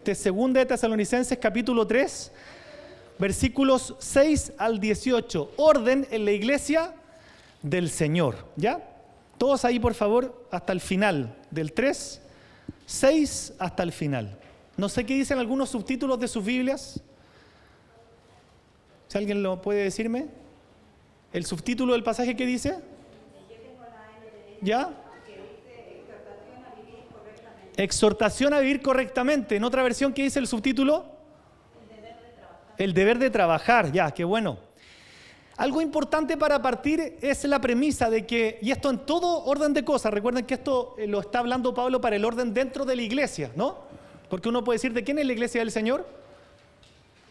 de 2 de Tesalonicenses capítulo 3, versículos 6 al 18. Orden en la iglesia del Señor, ¿ya? Todos ahí, por favor, hasta el final, del 3, 6 hasta el final. No sé qué dicen algunos subtítulos de sus Biblias. Si alguien lo puede decirme. ¿El subtítulo del pasaje qué dice? ¿Ya? Exhortación a vivir correctamente. En otra versión, ¿qué dice el subtítulo? El deber de trabajar. Ya, qué bueno. Algo importante para partir es la premisa de que, y esto en todo orden de cosas, recuerden que esto lo está hablando Pablo para el orden dentro de la iglesia, ¿no? Porque uno puede decir, ¿de quién es la iglesia del Señor?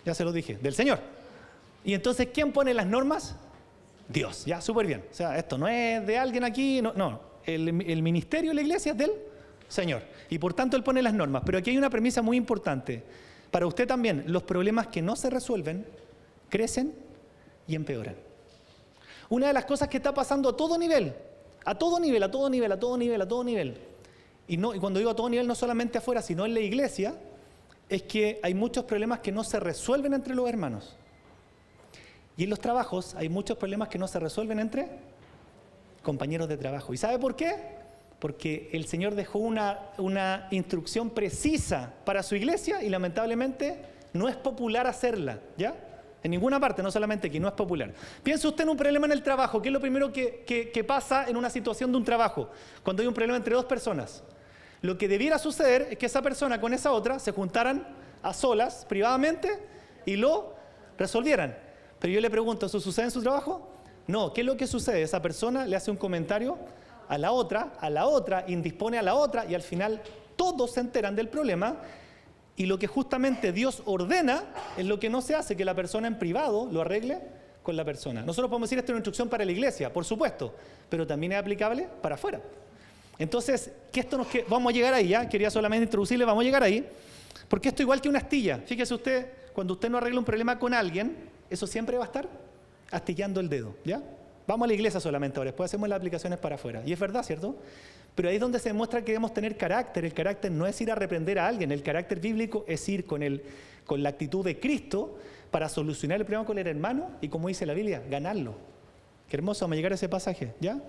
Ya se lo dije, del Señor. Y entonces, ¿quién pone las normas? Dios, ya, súper bien. O sea, esto no es de alguien aquí, no. El ministerio de la iglesia es del Señor. Y por tanto, Él pone las normas. Pero aquí hay una premisa muy importante. Para usted también, los problemas que no se resuelven, crecen y empeoran. Una de las cosas que está pasando a todo nivel, y cuando digo a todo nivel, no solamente afuera, sino en la iglesia, es que hay muchos problemas que no se resuelven entre los hermanos. Y en los trabajos hay muchos problemas que no se resuelven entre compañeros de trabajo. ¿Y sabe por qué? Porque el Señor dejó una instrucción precisa para su iglesia y lamentablemente no es popular hacerla, ¿ya? En ninguna parte, no solamente aquí, no es popular. Piense usted en un problema en el trabajo. ¿Qué es lo primero que pasa en una situación de un trabajo? Cuando hay un problema entre dos personas. Lo que debiera suceder es que esa persona con esa otra se juntaran a solas, privadamente, y lo resolvieran. Pero yo le pregunto, ¿eso sucede en su trabajo? No. ¿Qué es lo que sucede? Esa persona le hace un comentario a la otra, indispone a la otra, y al final todos se enteran del problema. Y lo que justamente Dios ordena es lo que no se hace, que la persona en privado lo arregle con la persona. Nosotros podemos decir esto es una instrucción para la iglesia, por supuesto, pero también es aplicable para afuera. Entonces, vamos a llegar ahí, ¿ya? Quería solamente introducirle, vamos a llegar ahí, porque esto es igual que una astilla. Fíjese usted, cuando usted no arregla un problema con alguien, eso siempre va a estar astillando el dedo, ¿ya? Vamos a la iglesia solamente ahora, después hacemos las aplicaciones para afuera. Y es verdad, ¿cierto? Pero ahí es donde se demuestra que debemos tener carácter. El carácter no es ir a reprender a alguien. El carácter bíblico es ir con la actitud de Cristo para solucionar el problema con el hermano y, como dice la Biblia, ganarlo. Qué hermoso, vamos a llegar a ese pasaje, ¿ya?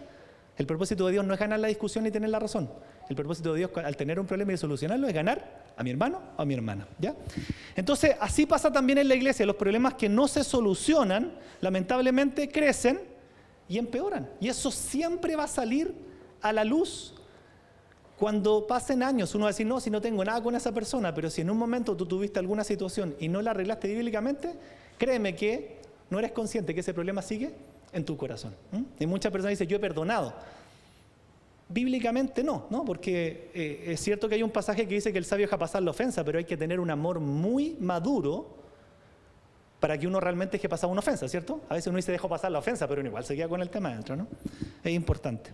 El propósito de Dios no es ganar la discusión ni tener la razón. El propósito de Dios al tener un problema y solucionarlo es ganar a mi hermano o a mi hermana, ¿ya? Entonces, así pasa también en la iglesia. Los problemas que no se solucionan, lamentablemente, crecen y empeoran. Y eso siempre va a salir a la luz cuando pasen años. Uno va a decir, no, si no tengo nada con esa persona, pero si en un momento tú tuviste alguna situación y no la arreglaste bíblicamente, créeme que no eres consciente que ese problema sigue en tu corazón. Y muchas personas dicen, yo he perdonado. Bíblicamente no, porque es cierto que hay un pasaje que dice que el sabio deja pasar la ofensa, pero hay que tener un amor muy maduro para que uno realmente deje pasar una ofensa, ¿cierto? A veces uno dice, dejo pasar la ofensa, pero uno igual se queda con el tema adentro, ¿no? Es importante.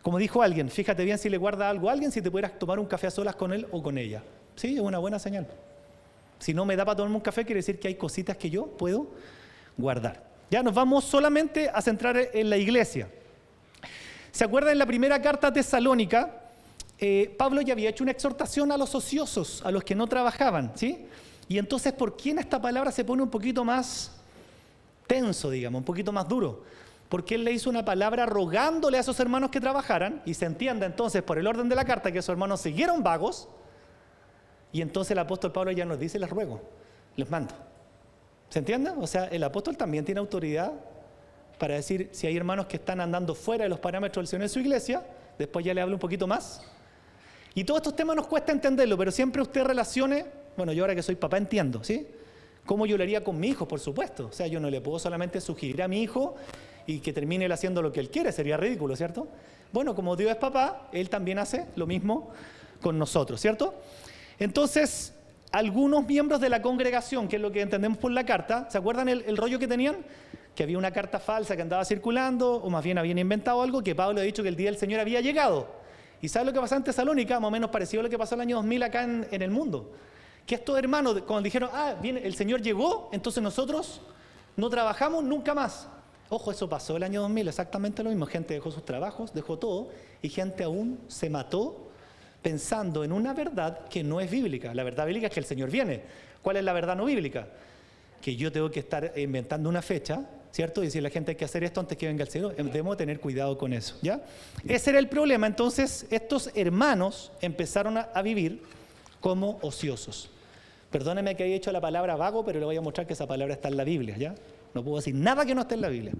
Como dijo alguien, fíjate bien si le guarda algo a alguien, si te pudieras tomar un café a solas con él o con ella. Sí, es una buena señal. Si no me da para tomarme un café, quiere decir que hay cositas que yo puedo guardar. Ya nos vamos solamente a centrar en la iglesia. ¿Se acuerdan en la primera carta a Tesalónica? Pablo ya había hecho una exhortación a los ociosos, a los que no trabajaban, ¿sí? Y entonces, ¿por qué en esta palabra se pone un poquito más tenso, digamos, un poquito más duro? Porque él le hizo una palabra rogándole a esos hermanos que trabajaran, y se entiende entonces por el orden de la carta que esos hermanos siguieron vagos, y entonces el apóstol Pablo ya nos dice, les ruego, les mando. ¿Se entiende? O sea, el apóstol también tiene autoridad para decir, si hay hermanos que están andando fuera de los parámetros del Señor en su iglesia, después ya le hablo un poquito más. Y todos estos temas nos cuesta entenderlo, pero siempre usted relacione, bueno, yo ahora que soy papá entiendo, ¿sí? ¿Cómo yo lo haría con mi hijo? Por supuesto. O sea, yo no le puedo solamente sugerir a mi hijo y que termine él haciendo lo que él quiere, sería ridículo, ¿cierto? Bueno, como Dios es papá, Él también hace lo mismo con nosotros, ¿cierto? Entonces, algunos miembros de la congregación, que es lo que entendemos por la carta, ¿se acuerdan el rollo que tenían? Que había una carta falsa que andaba circulando, o más bien habían inventado algo, que Pablo ha dicho que el día del Señor había llegado. ¿Y sabe lo que pasó en Tesalónica? Más o menos parecido a lo que pasó el año 2000 acá en el mundo. Que estos hermanos, cuando dijeron, bien, el Señor llegó, entonces nosotros no trabajamos nunca más. Ojo, eso pasó el año 2000, exactamente lo mismo. Gente dejó sus trabajos, dejó todo, y gente aún se mató pensando en una verdad que no es bíblica. La verdad bíblica es que el Señor viene. ¿Cuál es la verdad no bíblica? Que yo tengo que estar inventando una fecha, ¿cierto? Y decirle a la gente hay que hacer esto antes que venga el Señor. Debemos tener cuidado con eso, ¿ya? Ese era el problema. Entonces, estos hermanos empezaron a vivir como ociosos. Perdóneme que haya hecho la palabra vago, pero le voy a mostrar que esa palabra está en la Biblia, ¿ya? No puedo decir nada que no esté en la Biblia.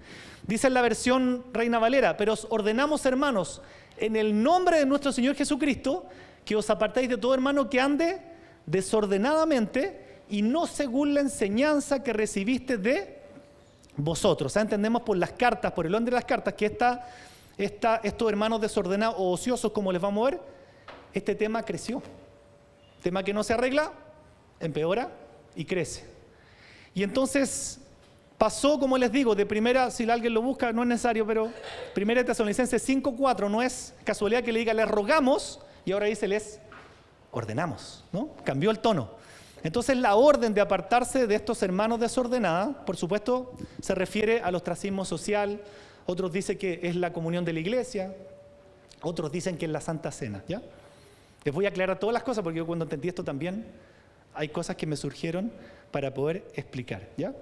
Dice en la versión Reina Valera: pero os ordenamos, hermanos, en el nombre de nuestro Señor Jesucristo, que os apartéis de todo hermano que ande desordenadamente y no según la enseñanza que recibiste de vosotros. O sea, entendemos por las cartas, por el orden de las cartas, que estos hermanos desordenados o ociosos, como les vamos a ver, este tema creció. Tema que no se arregla, empeora y crece. Y entonces pasó, como les digo, de primera, si alguien lo busca, no es necesario, pero primera Tesalonicenses 5:4, no es casualidad que le diga les rogamos, y ahora dice les ordenamos, ¿no? Cambió el tono. Entonces la orden de apartarse de estos hermanos desordenados, por supuesto, se refiere al ostracismo social. Otros dicen que es la comunión de la iglesia, otros dicen que es la Santa Cena, ¿ya? Les voy a aclarar todas las cosas porque yo cuando entendí esto también hay cosas que me surgieron para poder explicar, ¿ya?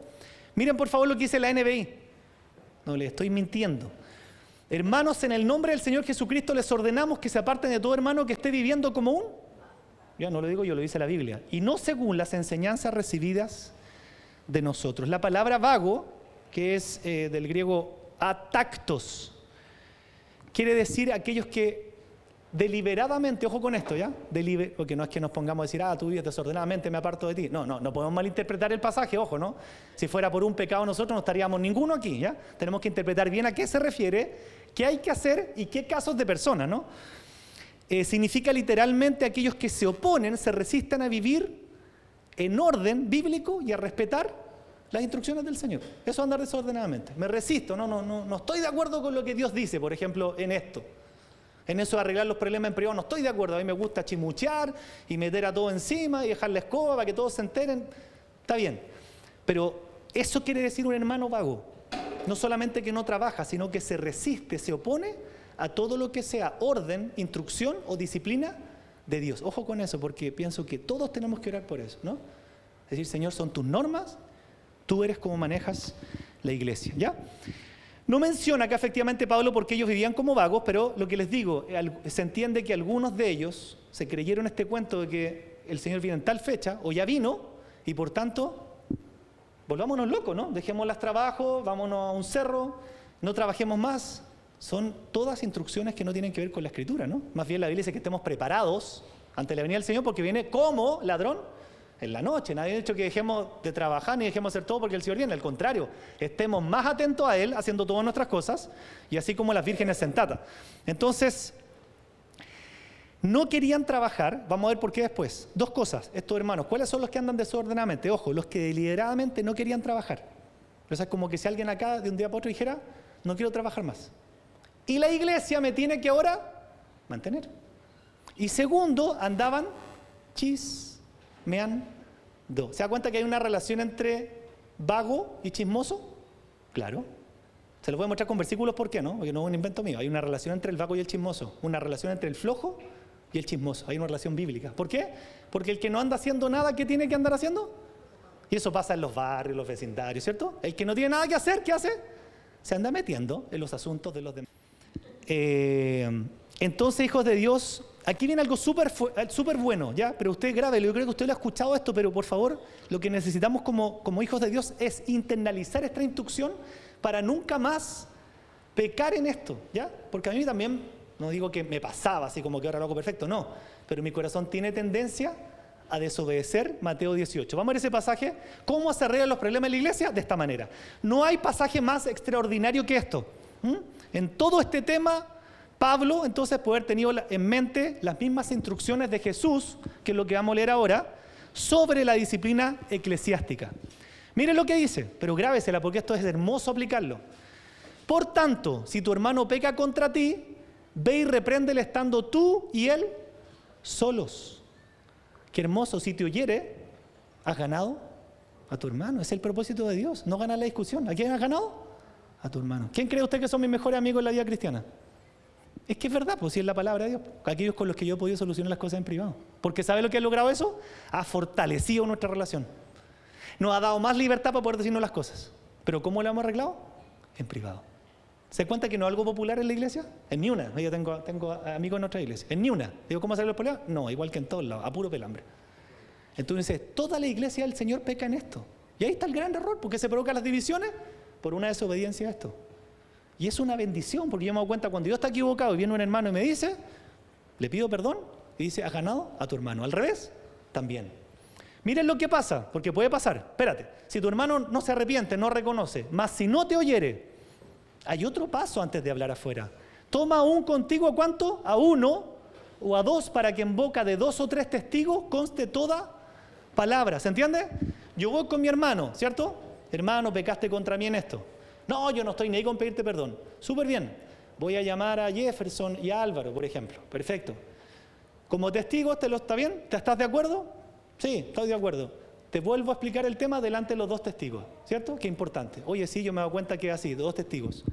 Miren por favor lo que dice la NBI. No les estoy mintiendo. Hermanos, en el nombre del Señor Jesucristo les ordenamos que se aparten de todo hermano que esté viviendo como un... Ya no lo digo yo, lo dice la Biblia. Y no según las enseñanzas recibidas de nosotros. La palabra vago, que es del griego atactos, quiere decir aquellos que deliberadamente, ojo con esto, ¿ya? Porque no es que nos pongamos a decir, tú vives desordenadamente, me aparto de ti. No podemos malinterpretar el pasaje, ojo, ¿no? Si fuera por un pecado nosotros no estaríamos ninguno aquí, ¿ya? Tenemos que interpretar bien a qué se refiere, qué hay que hacer y qué casos de personas, ¿no? Significa literalmente aquellos que se oponen, se resisten a vivir en orden bíblico y a respetar las instrucciones del Señor. Eso es andar desordenadamente. Me resisto, no estoy de acuerdo con lo que Dios dice, por ejemplo, en esto. En eso de arreglar los problemas en privado no estoy de acuerdo. A mí me gusta chimuchear y meter a todo encima y dejar la escoba para que todos se enteren. Está bien. Pero eso quiere decir un hermano vago. No solamente que no trabaja, sino que se resiste, se opone a todo lo que sea orden, instrucción o disciplina de Dios. Ojo con eso, porque pienso que todos tenemos que orar por eso, ¿no? Es decir, Señor, son tus normas, tú eres como manejas la iglesia, ¿ya? No menciona acá efectivamente Pablo porque ellos vivían como vagos, pero lo que les digo, se entiende que algunos de ellos se creyeron este cuento de que el Señor viene en tal fecha, o ya vino, y por tanto, volvámonos locos, ¿no? Dejemos los trabajos, vámonos a un cerro, no trabajemos más. Son todas instrucciones que no tienen que ver con la Escritura, ¿no? Más bien la Biblia dice que estemos preparados ante la venida del Señor porque viene como ladrón en la noche. Nadie ha dicho que dejemos de trabajar ni dejemos de hacer todo porque el Señor viene. Al contrario, estemos más atentos a Él haciendo todas nuestras cosas y así como las vírgenes sentadas. Entonces, no querían trabajar. Vamos a ver por qué después. Dos cosas, estos hermanos. ¿Cuáles son los que andan desordenadamente? Ojo, los que deliberadamente no querían trabajar. O sea, es como que si alguien acá de un día para otro dijera, no quiero trabajar más. Y la iglesia me tiene que ahora mantener. Y segundo, andaban chismeando. ¿Se da cuenta que hay una relación entre vago y chismoso? Claro. Se lo voy a mostrar con versículos, ¿por qué no? Porque no es un invento mío. Hay una relación entre el vago y el chismoso. Una relación entre el flojo y el chismoso. Hay una relación bíblica. ¿Por qué? Porque el que no anda haciendo nada, ¿qué tiene que andar haciendo? Y eso pasa en los barrios, los vecindarios, ¿cierto? El que no tiene nada que hacer, ¿qué hace? Se anda metiendo en los asuntos de los demás. Entonces, hijos de Dios, aquí viene algo súper bueno, ¿ya? Pero usted grábelo, yo creo que usted lo ha escuchado esto, pero por favor, lo que necesitamos como hijos de Dios es internalizar esta instrucción para nunca más pecar en esto, ¿ya? Porque a mí también, no digo que me pasaba así como que ahora lo hago perfecto, no, pero mi corazón tiene tendencia a desobedecer Mateo 18. Vamos a ver ese pasaje. ¿Cómo se arreglan los problemas de la iglesia? De esta manera. No hay pasaje más extraordinario que esto. En todo este tema, Pablo entonces puede haber tenido en mente las mismas instrucciones de Jesús, que es lo que vamos a leer ahora, sobre la disciplina eclesiástica. Miren lo que dice, pero grábesela porque esto es hermoso aplicarlo. Por tanto, si tu hermano peca contra ti, ve y repréndele estando tú y él solos. Qué hermoso, si te oyere, has ganado a tu hermano. Es el propósito de Dios, no ganar la discusión. ¿A quién has ganado? A tu hermano. ¿Quién cree usted que son mis mejores amigos en la vida cristiana? Es que es verdad, pues si es la palabra de Dios. Aquellos con los que yo he podido solucionar las cosas en privado. Porque ¿sabe lo que ha logrado eso? Ha fortalecido nuestra relación. Nos ha dado más libertad para poder decirnos las cosas. ¿Pero cómo lo hemos arreglado? En privado. ¿Se cuenta que no es algo popular en la iglesia? En ni una. Yo tengo amigos en nuestra iglesia. En ni una. Digo, ¿cómo salen los problemas? No, igual que en todos lados, a puro pelambre. Entonces, toda la iglesia del Señor peca en esto. Y ahí está el gran error. ¿Por qué se provocan las divisiones? Por una desobediencia a esto. Y es una bendición, porque yo me doy cuenta cuando yo estoy equivocado y viene un hermano y me dice, le pido perdón, y dice, has ganado a tu hermano. Al revés, también. Miren lo que pasa, porque puede pasar. Espérate, si tu hermano no se arrepiente, no reconoce, mas si no te oyere, hay otro paso antes de hablar afuera. Toma aún contigo, ¿a cuánto? A uno o a dos, para que en boca de 2 o 3 testigos conste toda palabra. ¿Se entiende? Yo voy con mi hermano, ¿cierto? Hermano, pecaste contra mí en esto. No, yo no estoy ni ahí con pedirte perdón. Súper bien. Voy a llamar a Jefferson y a Álvaro, por ejemplo. Perfecto. Como testigos, ¿está bien? ¿Estás de acuerdo? Sí, estoy de acuerdo. Te vuelvo a explicar el tema delante de los 2 testigos, ¿cierto? Qué importante. Oye, sí, yo me he dado cuenta que es así, 2 testigos.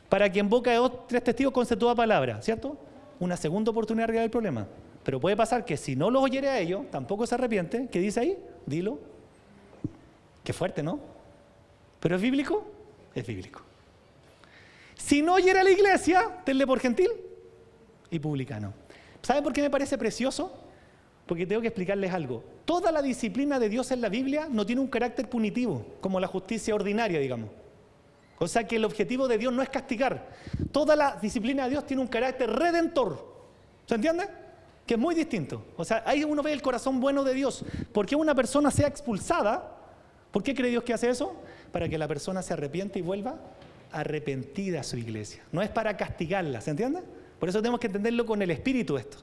Para que en boca de 2 o 3 testigos conste toda palabra, ¿cierto? Una segunda oportunidad de arreglar el problema. Pero puede pasar que si no los oyere a ellos, tampoco se arrepiente. ¿Qué dice ahí? Dilo. Qué fuerte, ¿no? ¿Pero es bíblico? Es bíblico. Si no oyere a la iglesia, tenle por gentil y publicano. ¿Saben por qué me parece precioso? Porque tengo que explicarles algo. Toda la disciplina de Dios en la Biblia no tiene un carácter punitivo, como la justicia ordinaria, digamos. O sea que el objetivo de Dios no es castigar. Toda la disciplina de Dios tiene un carácter redentor. ¿Se entiende? Que es muy distinto. O sea, ahí uno ve el corazón bueno de Dios. ¿Por qué una persona sea expulsada? ¿Por qué cree Dios que hace eso? Para que la persona se arrepiente y vuelva arrepentida a su iglesia. No es para castigarla, ¿se entiende? Por eso tenemos que entenderlo con el espíritu esto.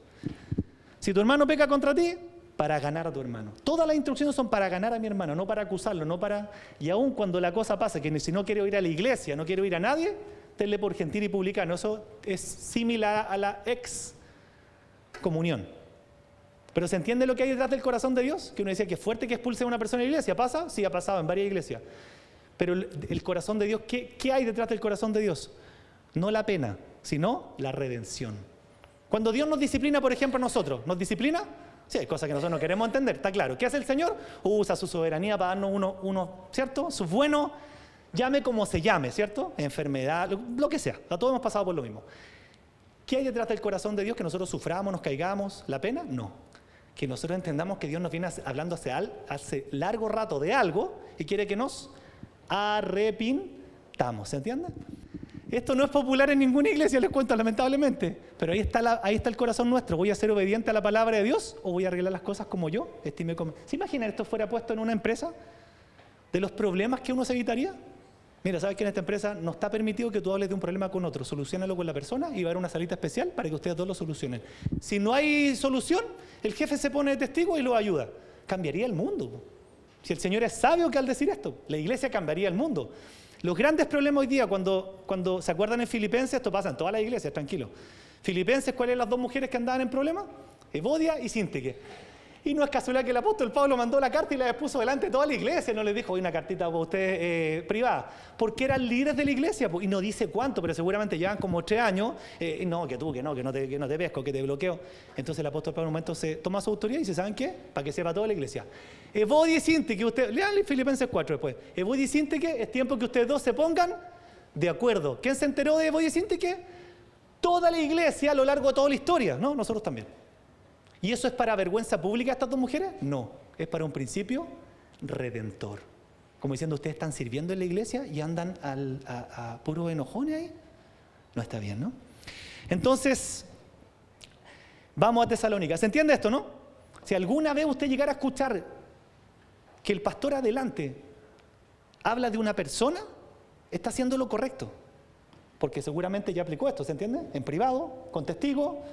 Si tu hermano peca contra ti, para ganar a tu hermano. Todas las instrucciones son para ganar a mi hermano, no para acusarlo, no para... Y aún cuando la cosa pasa, que si no quiero ir a la iglesia, no quiero ir a nadie, tenle por gentil y publicano. Eso es similar a la excomunión. Pero ¿se entiende lo que hay detrás del corazón de Dios? Que uno decía que es fuerte que expulse a una persona de la iglesia. ¿Pasa? Sí, ha pasado en varias iglesias. Pero el corazón de Dios, ¿qué hay detrás del corazón de Dios? No la pena, sino la redención. Cuando Dios nos disciplina, por ejemplo, a nosotros, ¿nos disciplina? Sí, hay cosas que nosotros no queremos entender, está claro. ¿Qué hace el Señor? Usa su soberanía para darnos uno, ¿cierto? Sus buenos, llame como se llame, ¿cierto? Enfermedad, lo que sea. Todos hemos pasado por lo mismo. ¿Qué hay detrás del corazón de Dios? ¿Que nosotros suframos, nos caigamos? ¿La pena? No. Que nosotros entendamos que Dios nos viene hablando hace largo rato de algo y quiere que nos arrepintamos. ¿Se entiende? Esto no es popular en ninguna iglesia, les cuento, lamentablemente. Pero ahí está el corazón nuestro. ¿Voy a ser obediente a la palabra de Dios o voy a arreglar las cosas como yo estime conveniente? ¿Se imaginan esto fuera puesto en una empresa? ¿De los problemas que uno se evitaría? Mira, ¿sabes que en esta empresa no está permitido que tú hables de un problema con otro? Soluciónalo con la persona y va a haber una salita especial para que ustedes dos lo solucionen. Si no hay solución, el jefe se pone de testigo y lo ayuda. Cambiaría el mundo. Si el Señor es sabio que al decir esto, la iglesia cambiaría el mundo. Los grandes problemas hoy día, cuando se acuerdan en Filipenses, esto pasa en todas las iglesias, tranquilo. Filipenses, ¿cuáles eran las 2 mujeres que andaban en problemas? Evodia y Síntique. Y no es casualidad que el apóstol Pablo mandó la carta y la expuso delante de toda la iglesia. No les dijo, hoy una cartita para ustedes privada. Porque eran líderes de la iglesia. Y no dice cuánto, pero seguramente llevan como 3 años. No, que no te pesco, que te bloqueo. Entonces el apóstol Pablo en un momento se toma su autoridad y dice, ¿saben qué? Para que sepa toda la iglesia. Evodia y Síntique, lean Filipenses 4 después. Evodia y Síntique, es tiempo que ustedes dos se pongan de acuerdo. ¿Quién se enteró de Evodia y Síntique? Toda la iglesia a lo largo de toda la historia, ¿no? Nosotros también. ¿Y eso es para vergüenza pública de estas 2 mujeres? No, es para un principio redentor. Como diciendo, ustedes están sirviendo en la iglesia y andan a puros enojones ahí. No está bien, ¿no? Entonces, vamos a Tesalónica. ¿Se entiende esto, no? Si alguna vez usted llegara a escuchar que el pastor adelante habla de una persona, está haciendo lo correcto. Porque seguramente ya aplicó esto, ¿se entiende? En privado, con testigo.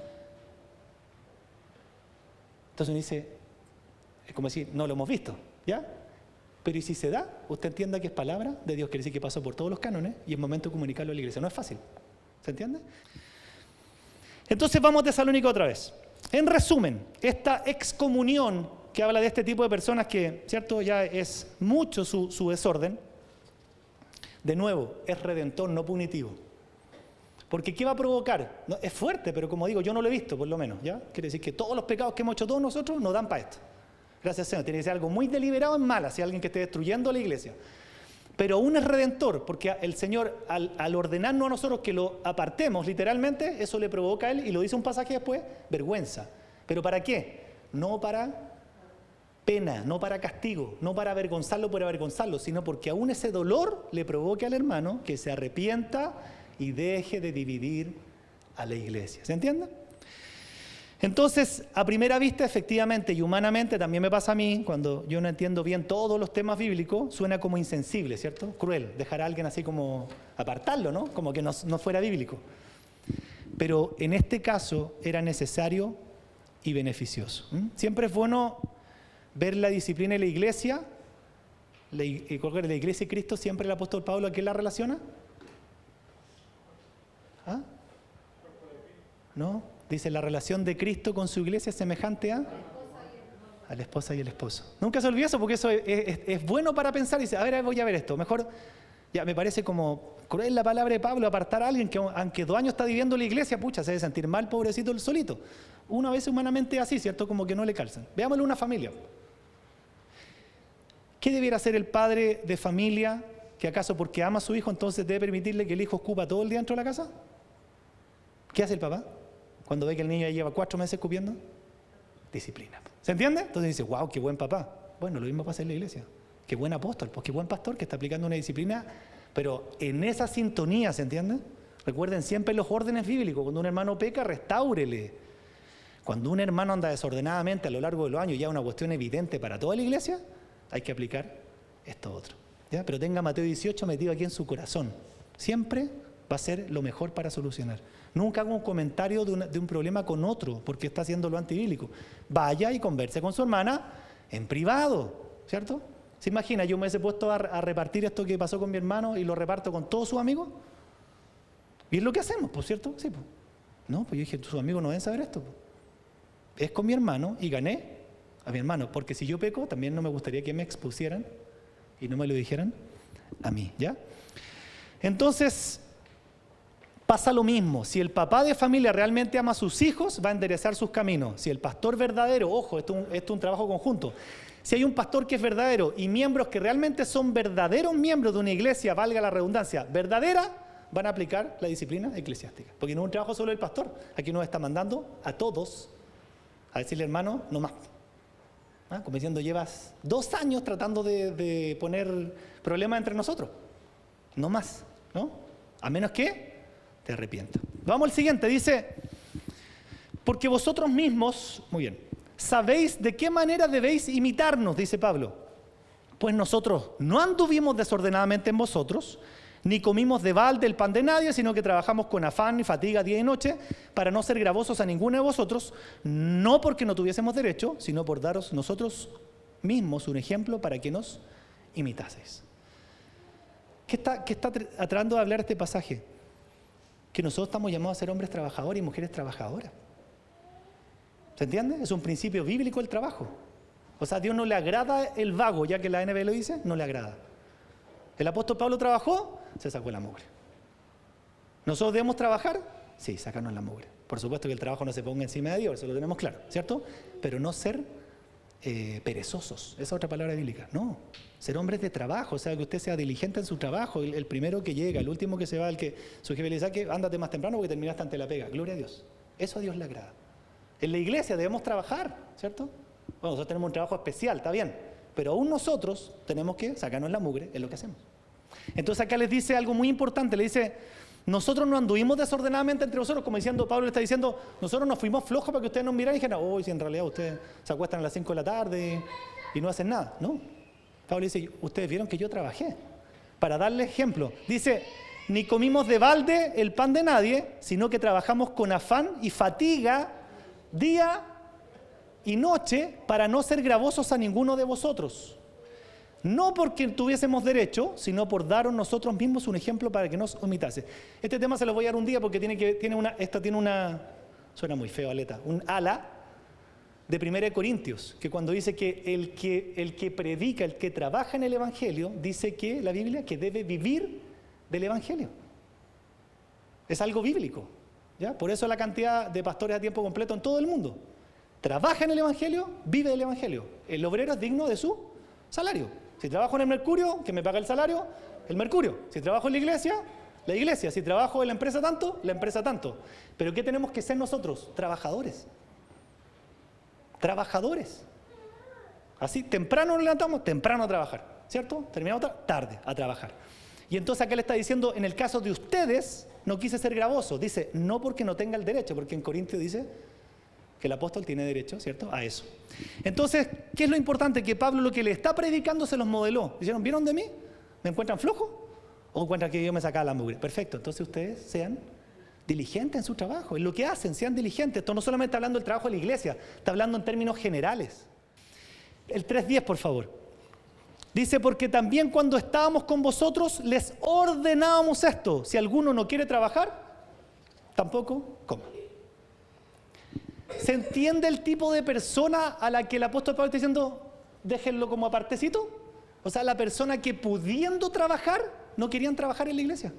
Entonces uno dice, es como decir, no lo hemos visto, ¿ya? Pero y si se da, usted entienda que es palabra de Dios, quiere decir que pasó por todos los cánones y es momento de comunicarlo a la iglesia. No es fácil, ¿se entiende? Entonces vamos a Tesalónica otra vez. En resumen, esta excomunión que habla de este tipo de personas que, ¿cierto? Ya es mucho su desorden, de nuevo, es redentor, no punitivo. Porque ¿qué va a provocar? No, es fuerte, pero como digo, yo no lo he visto, por lo menos, ¿ya? Quiere decir que todos los pecados que hemos hecho todos nosotros nos dan para esto. Gracias, Señor. Tiene que ser algo muy deliberado en mala, si alguien que esté destruyendo la iglesia. Pero aún es redentor, porque el Señor, al ordenarnos a nosotros que lo apartemos literalmente, eso le provoca a Él, y lo dice un pasaje después, vergüenza. ¿Pero para qué? No para pena, no para castigo, no para avergonzarlo por avergonzarlo, sino porque aún ese dolor le provoque al hermano que se arrepienta y deje de dividir a la iglesia. ¿Se entiende? Entonces, a primera vista, efectivamente y humanamente, también me pasa a mí, cuando yo no entiendo bien todos los temas bíblicos, suena como insensible, ¿cierto? Cruel, dejar a alguien así como apartarlo, ¿no? Como que no fuera bíblico. Pero en este caso era necesario y beneficioso. Siempre es bueno ver la disciplina de la iglesia. La iglesia y Cristo, siempre el apóstol Pablo, ¿a qué la relaciona? ¿Ah? ¿No? Dice, la relación de Cristo con su iglesia es semejante a la esposa y el esposo. Nunca se olvide eso, porque eso es bueno para pensar y dice, a ver, voy a ver esto. Mejor, ya me parece como cruel la palabra de Pablo, apartar a alguien que aunque 2 años está viviendo en la iglesia, pucha, se debe sentir mal, pobrecito, el solito. Una vez humanamente así, ¿cierto? Como que no le calzan. Veámoslo una familia. ¿Qué debiera hacer el padre de familia que acaso porque ama a su hijo, entonces debe permitirle que el hijo ocupa todo el día dentro de la casa? ¿Qué hace el papá cuando ve que el niño ya lleva 4 meses escupiendo? Disciplina. ¿Se entiende? Entonces dice, wow, qué buen papá. Bueno, lo mismo pasa en la iglesia. Qué buen apóstol, pues qué buen pastor que está aplicando una disciplina, pero en esa sintonía, ¿se entiende? Recuerden siempre los órdenes bíblicos. Cuando un hermano peca, restáurele. Cuando un hermano anda desordenadamente a lo largo de los años, ya una cuestión evidente para toda la iglesia, hay que aplicar esto otro. ¿Ya? Pero tenga Mateo 18 metido aquí en su corazón. Siempre va a ser lo mejor para solucionar. Nunca haga un comentario de un problema con otro porque está haciendo lo antibíblico. Vaya y converse con su hermana en privado, ¿cierto? ¿Se imagina? Yo me hubiese puesto a repartir esto que pasó con mi hermano y lo reparto con todos sus amigos. Y es lo que hacemos, pues, ¿cierto? Sí, pues. No, pues yo dije, sus amigos no deben saber esto. Pues. Es con mi hermano y gané a mi hermano, porque si yo peco, también no me gustaría que me expusieran y no me lo dijeran a mí, ¿ya? Entonces, pasa lo mismo. Si el papá de familia realmente ama a sus hijos, va a enderezar sus caminos. Si el pastor verdadero, ojo, esto es un trabajo conjunto. Si hay un pastor que es verdadero y miembros que realmente son verdaderos miembros de una iglesia, valga la redundancia, verdadera, van a aplicar la disciplina eclesiástica. Porque no es un trabajo solo del pastor. Aquí nos está mandando a todos a decirle, hermano, no más. ¿Ah? Como diciendo, llevas 2 años tratando de poner problemas entre nosotros. No más, ¿no? A menos que te arrepientas. Vamos al siguiente, dice, porque vosotros mismos, muy bien, sabéis de qué manera debéis imitarnos, dice Pablo. Pues nosotros no anduvimos desordenadamente en vosotros, ni comimos de balde el pan de nadie, sino que trabajamos con afán y fatiga día y noche, para no ser gravosos a ninguno de vosotros, no porque no tuviésemos derecho, sino por daros nosotros mismos un ejemplo para que nos imitaseis. ¿Qué está tratando de hablar este pasaje? Que nosotros estamos llamados a ser hombres trabajadores y mujeres trabajadoras. ¿Se entiende? Es un principio bíblico el trabajo. O sea, a Dios no le agrada el vago, ya que la NB lo dice, no le agrada. ¿El apóstol Pablo trabajó? Se sacó la mugre. ¿Nosotros debemos trabajar? Sí, sacarnos la mugre. Por supuesto que el trabajo no se ponga encima de Dios, eso lo tenemos claro, ¿cierto? Pero no ser perezosos, esa es otra palabra bíblica. No, ser hombres de trabajo, o sea, que usted sea diligente en su trabajo, el primero que llega, el último que se va, el que su jefe le dice que ándate más temprano porque terminaste ante la pega. Gloria a Dios. Eso a Dios le agrada. En la iglesia debemos trabajar, ¿cierto? Bueno, nosotros tenemos un trabajo especial, está bien, pero aún nosotros tenemos que sacarnos la mugre en lo que hacemos. Entonces acá les dice algo muy importante, le dice, nosotros no anduvimos desordenadamente entre vosotros, como diciendo, Pablo le está diciendo, nosotros nos fuimos flojos para que ustedes nos miraran y dijeran, si en realidad ustedes se acuestan a las 5 de la tarde y no hacen nada. No, Pablo dice, ustedes vieron que yo trabajé. Para darle ejemplo, dice, ni comimos de balde el pan de nadie, sino que trabajamos con afán y fatiga día y noche para no ser gravosos a ninguno de vosotros. No porque tuviésemos derecho, sino por daros nosotros mismos un ejemplo para que nos imitase. Este tema se lo voy a dar un día porque tiene una, suena muy feo, aleta, un ala de 1 Corintios, que cuando dice que el que predica, el que trabaja en el Evangelio, dice que la Biblia que debe vivir del Evangelio. Es algo bíblico, ¿ya? Por eso la cantidad de pastores a tiempo completo en todo el mundo. Trabaja en el Evangelio, vive del Evangelio. El obrero es digno de su salario. Si trabajo en el Mercurio, que me paga el salario, el Mercurio. Si trabajo en la iglesia. Si trabajo en la empresa tanto, la empresa tanto. Pero ¿qué tenemos que ser nosotros? Trabajadores. Trabajadores. Así, temprano nos levantamos, temprano a trabajar, ¿cierto? Terminamos tarde a trabajar. Y entonces acá le está diciendo, en el caso de ustedes, no quise ser gravoso. Dice, no porque no tenga el derecho, porque en Corintios dice que el apóstol tiene derecho, ¿cierto?, a eso. Entonces, ¿qué es lo importante? Que Pablo lo que le está predicando se los modeló. Dijeron, ¿vieron de mí? ¿Me encuentran flojo? ¿O encuentran que yo me sacaba la mugre? Perfecto, entonces ustedes sean diligentes en su trabajo, en lo que hacen, sean diligentes. Esto no solamente está hablando del trabajo de la iglesia, está hablando en términos generales. El 3:10, por favor. Dice, porque también cuando estábamos con vosotros les ordenábamos esto. Si alguno no quiere trabajar, tampoco coma. ¿Se entiende el tipo de persona a la que el apóstol Pablo está diciendo, déjenlo como apartecito? O sea, la persona que pudiendo trabajar, no querían trabajar en la iglesia.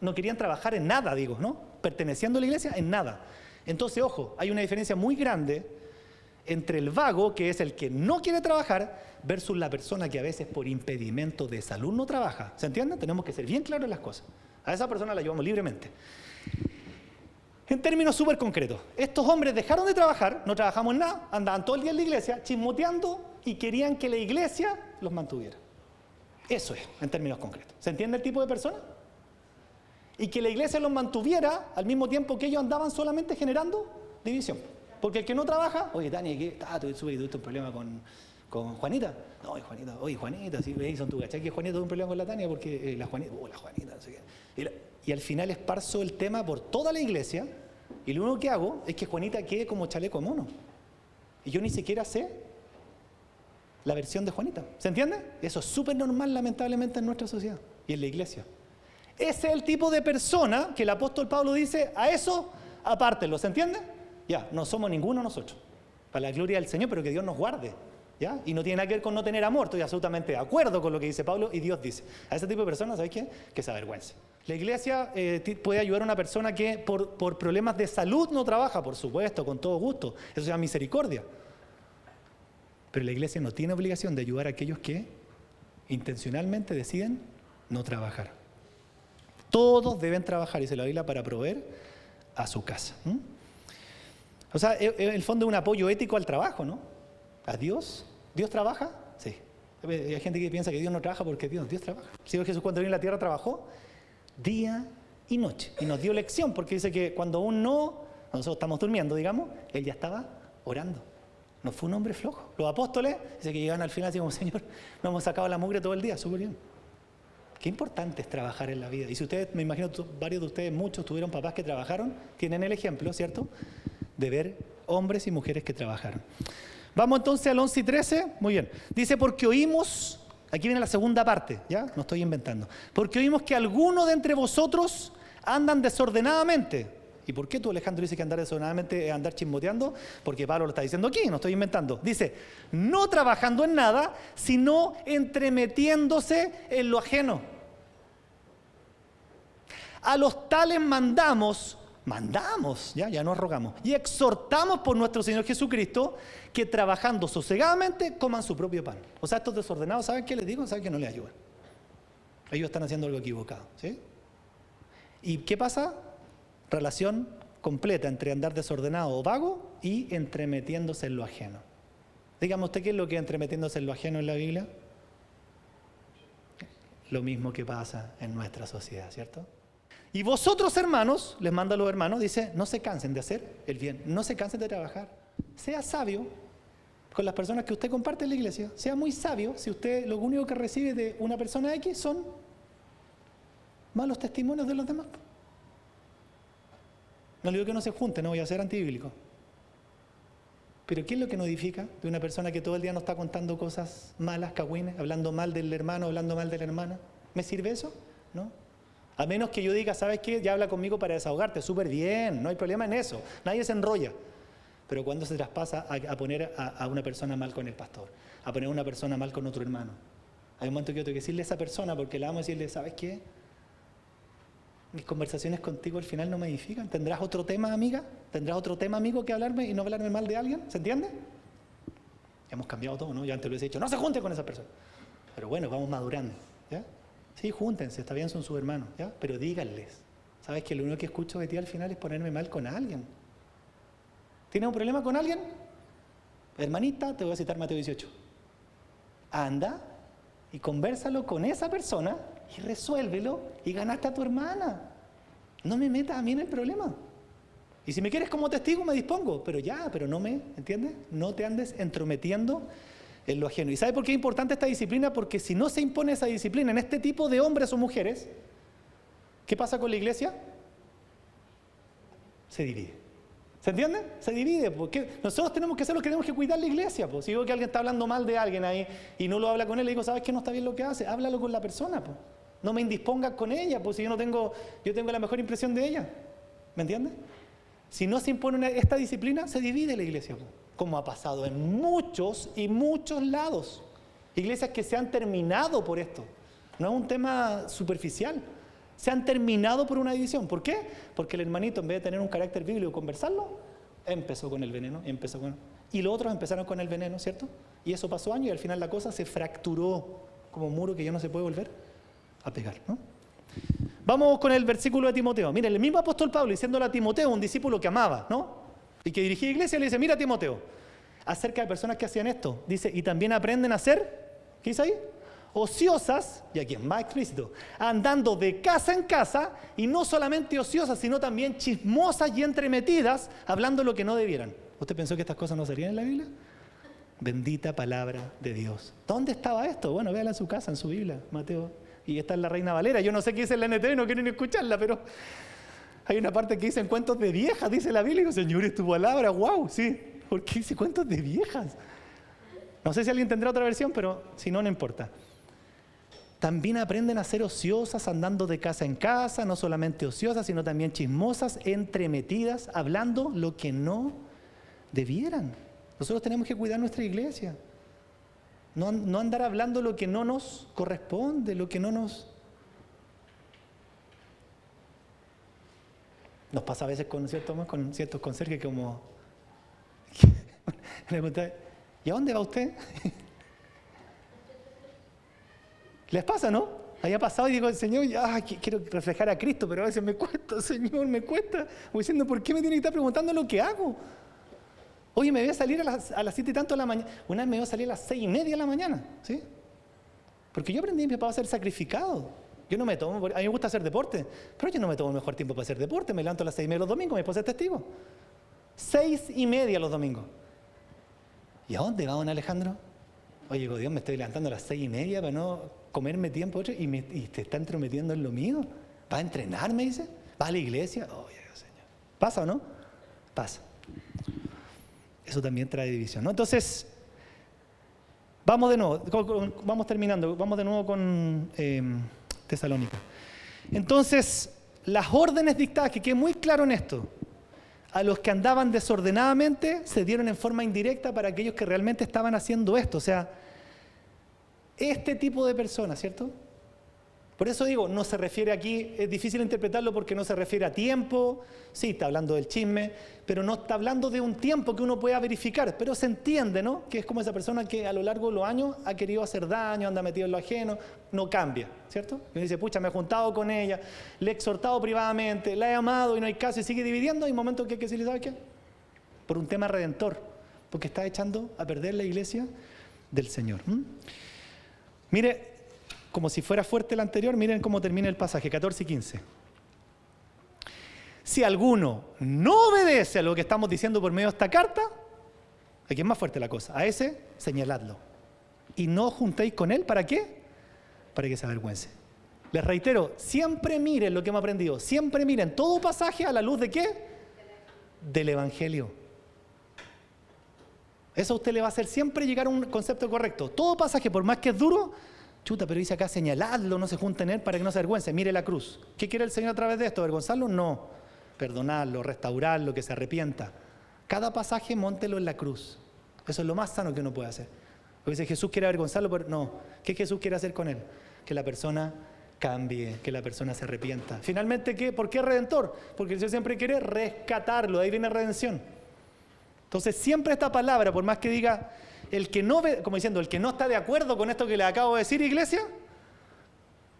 No querían trabajar en nada, digo, ¿no? Perteneciendo a la iglesia, en nada. Entonces, ojo, hay una diferencia muy grande entre el vago, que es el que no quiere trabajar, versus la persona que a veces por impedimento de salud no trabaja. ¿Se entiende? Tenemos que ser bien claros en las cosas. A esa persona la llevamos libremente. En términos súper concretos, estos hombres dejaron de trabajar, no trabajamos en nada, andaban todo el día en la iglesia, chismoteando y querían que la iglesia los mantuviera. Eso es, en términos concretos. ¿Se entiende el tipo de persona? Y que la iglesia los mantuviera al mismo tiempo que ellos andaban solamente generando división. Porque el que no trabaja, oye, Tania, ¿qué? Tuviste un problema con Juanita. No, Juanita, sí, son tu cachai que Juanita tuvo un problema con la Tania porque la Juanita, no sé qué. Y al final esparzo el tema por toda la iglesia y lo único que hago es que Juanita quede como chaleco de mono. Y yo ni siquiera sé la versión de Juanita. ¿Se entiende? Eso es súper normal, lamentablemente, en nuestra sociedad y en la iglesia. Ese es el tipo de persona que el apóstol Pablo dice, a eso apártenlo. ¿Se entiende? Ya, no somos ninguno nosotros. Para la gloria del Señor, pero que Dios nos guarde. ¿Ya? Y no tiene nada que ver con no tener amor. Estoy absolutamente de acuerdo con lo que dice Pablo y Dios dice. A ese tipo de personas, ¿sabes qué? Que se avergüence. La iglesia puede ayudar a una persona que por problemas de salud no trabaja, por supuesto, con todo gusto. Eso se llama misericordia. Pero la iglesia no tiene obligación de ayudar a aquellos que intencionalmente deciden no trabajar. Todos deben trabajar, dice la Biblia, para proveer a su casa. O sea, en el fondo es un apoyo ético al trabajo, ¿no? ¿A Dios? ¿Dios trabaja? Sí. Hay gente que piensa que Dios no trabaja porque Dios trabaja. El Señor Jesús cuando vino a la tierra trabajó día y noche. Y nos dio lección porque dice que cuando aún nosotros estamos durmiendo, digamos, Él ya estaba orando. No fue un hombre flojo. Los apóstoles, dice que llegaron al final y decían, Señor, nos hemos sacado la mugre todo el día, súper bien. Qué importante es trabajar en la vida. Y si ustedes, me imagino, varios de ustedes, muchos tuvieron papás que trabajaron, tienen el ejemplo, ¿cierto?, de ver hombres y mujeres que trabajaron. Vamos entonces al 11 y 13. Muy bien. Dice, porque oímos, aquí viene la segunda parte, ¿ya? No estoy inventando. Porque oímos que algunos de entre vosotros andan desordenadamente. ¿Y por qué tú, Alejandro, dices que andar desordenadamente es andar chismoteando? Porque Pablo lo está diciendo aquí, no estoy inventando. Dice, no trabajando en nada, sino entremetiéndose en lo ajeno. A los tales mandamos, ya nos rogamos, y exhortamos por nuestro Señor Jesucristo que trabajando sosegadamente coman su propio pan. O sea, estos desordenados, ¿saben qué les digo? ¿Saben que no les ayudan? Ellos están haciendo algo equivocado, ¿sí? ¿Y qué pasa? Relación completa entre andar desordenado o vago y entremetiéndose en lo ajeno. Dígame usted, ¿qué es lo que es entremetiéndose en lo ajeno en la Biblia? Lo mismo que pasa en nuestra sociedad, ¿cierto? Y vosotros, hermanos, les manda a los hermanos, dice, no se cansen de hacer el bien, no se cansen de trabajar. Sea sabio con las personas que usted comparte en la iglesia. Sea muy sabio si usted lo único que recibe de una persona X son malos testimonios de los demás. No le digo que no se junte, no voy a ser antibíblico. Pero ¿qué es lo que nos edifica de una persona que todo el día nos está contando cosas malas, cagüines, hablando mal del hermano, hablando mal de la hermana? ¿Me sirve eso? ¿No? A menos que yo diga, ¿sabes qué? Ya habla conmigo para desahogarte, súper bien, no hay problema en eso, nadie se enrolla. Pero cuando se traspasa a poner a una persona mal con el pastor, a poner a una persona mal con otro hermano, hay un momento que yo tengo que decirle a esa persona, porque la amo, decirle, ¿sabes qué? mis conversaciones contigo al final no me edifican. ¿Tendrás otro tema, amiga? ¿Tendrás otro tema, amigo, que hablarme y no hablarme mal de alguien? ¿Se entiende? Hemos cambiado todo, ¿no? Yo antes lo he dicho, no se junte con esa persona. Pero bueno, vamos madurando, ¿ya? Sí, júntense, está bien, son sus hermanos, ¿ya? Pero díganles. ¿Sabes que lo único que escucho de ti al final es ponerme mal con alguien? ¿Tienes un problema con alguien? Hermanita, te voy a citar Mateo 18. Anda y convérsalo con esa persona y resuélvelo y ganaste a tu hermana. No me metas a mí en el problema. Y si me quieres como testigo, me dispongo. Pero no me, ¿entiendes? No te andes entrometiendo en lo ajeno. ¿Y sabe por qué es importante esta disciplina? Porque si no se impone esa disciplina en este tipo de hombres o mujeres, ¿qué pasa con la iglesia? Se divide. ¿Se entiende? Se divide. Porque nosotros tenemos que ser los que tenemos que cuidar la iglesia. Pues. Si digo que alguien está hablando mal de alguien ahí y no lo habla con él, le digo, ¿sabes qué? No está bien lo que hace. Háblalo con la persona. Pues. No me indispongas con ella, pues si yo tengo la mejor impresión de ella. ¿Me entiendes? Si no se impone esta disciplina, se divide la iglesia. Pues. Como ha pasado en muchos y muchos lados. Iglesias que se han terminado por esto. No es un tema superficial. Se han terminado por una división. ¿Por qué? Porque el hermanito, en vez de tener un carácter bíblico y conversarlo, empezó con el veneno. Y los otros empezaron con el veneno, ¿cierto? Y eso pasó años y al final la cosa se fracturó como un muro que ya no se puede volver a pegar, ¿no? Vamos con el versículo de Timoteo. Miren, el mismo apóstol Pablo diciéndole a Timoteo, un discípulo que amaba, ¿no? Y que dirigía iglesia, le dice, mira Timoteo, acerca de personas que hacían esto. Dice, y también aprenden a ser, ¿qué dice ahí? Ociosas, y aquí es más explícito, andando de casa en casa, y no solamente ociosas, sino también chismosas y entremetidas, hablando lo que no debieran. ¿Usted pensó que estas cosas no salían en la Biblia? Bendita palabra de Dios. ¿Dónde estaba esto? Bueno, véala en su casa, en su Biblia, Mateo. Y esta es la Reina Valera. Yo no sé qué dice la NTV, no quiero ni escucharla, pero hay una parte que dice en cuentos de viejas, dice la Biblia. Y digo, Señor, es tu palabra, wow, sí. ¿Por qué dice cuentos de viejas? No sé si alguien tendrá otra versión, pero si no, no importa. También aprenden a ser ociosas, andando de casa en casa, no solamente ociosas, sino también chismosas, entremetidas, hablando lo que no debieran. Nosotros tenemos que cuidar nuestra iglesia. No andar hablando lo que no nos corresponde, lo que no nos... Nos pasa a veces con ciertos conserjes como... Le pregunté, ¿y a dónde va usted? ¿Les pasa, no? Había pasado y digo, Señor, quiero reflejar a Cristo, pero a veces me cuesta, Señor, me cuesta. Voy diciendo, ¿por qué me tiene que estar preguntando lo que hago? Oye, me voy a salir a las 7 y tanto de la mañana. Una vez me voy a salir a las 6:30 de la mañana, ¿sí? Porque yo aprendí a mi papá a ser sacrificado. Yo no me tomo, a mí me gusta hacer deporte, pero yo no me tomo el mejor tiempo para hacer deporte. Me levanto a las 6:30 los domingos, mi esposa es testigo. 6:30 los domingos. ¿Y a dónde va, don Alejandro? Oye, digo, Dios, me estoy levantando a las 6:30 para no comerme tiempo y te está entrometiendo en lo mío. ¿Va a entrenar, me dice? ¿Va a la iglesia? Oye, Señor. ¿Pasa o no? Pasa. Eso también trae división, ¿no? Entonces, vamos de nuevo, vamos terminando, vamos de nuevo con Tesalónica. Entonces, las órdenes dictadas, que quede muy claro en esto, a los que andaban desordenadamente se dieron en forma indirecta para aquellos que realmente estaban haciendo esto. O sea, este tipo de personas, ¿cierto? Por eso digo, no se refiere aquí, es difícil interpretarlo porque no se refiere a tiempo, sí, está hablando del chisme, pero no está hablando de un tiempo que uno pueda verificar, pero se entiende, ¿no? Que es como esa persona que a lo largo de los años ha querido hacer daño, anda metido en lo ajeno, no cambia, ¿cierto? Y uno dice, pucha, me he juntado con ella, le he exhortado privadamente, la he amado y no hay caso y sigue dividiendo, hay momentos que hay que decirle, ¿sabe qué? Por un tema redentor, porque está echando a perder la iglesia del Señor. Mire, como si fuera fuerte el anterior, miren cómo termina el pasaje, 14 y 15. Si alguno no obedece a lo que estamos diciendo por medio de esta carta, aquí es más fuerte la cosa, a ese señaladlo. Y no juntéis con él, ¿para qué? Para que se avergüence. Les reitero, siempre miren lo que hemos aprendido, siempre miren todo pasaje a la luz ¿de qué? Del Evangelio. Eso a usted le va a hacer siempre llegar a un concepto correcto. Todo pasaje, por más que es duro, chuta, pero dice acá señaladlo, no se junten en él para que no se avergüence. Mire la cruz. ¿Qué quiere el Señor a través de esto? ¿Avergonzarlo? No. Perdonarlo, restaurarlo, que se arrepienta. Cada pasaje móntelo en la cruz. Eso es lo más sano que uno puede hacer. Porque dice Jesús quiere avergonzarlo, pero no. ¿Qué Jesús quiere hacer con él? Que la persona cambie, que la persona se arrepienta. Finalmente, ¿qué? ¿Por qué redentor? Porque el Señor siempre quiere rescatarlo, de ahí viene redención. Entonces siempre esta palabra, por más que diga, el que no ve, como diciendo, el que no está de acuerdo con esto que les acabo de decir, iglesia,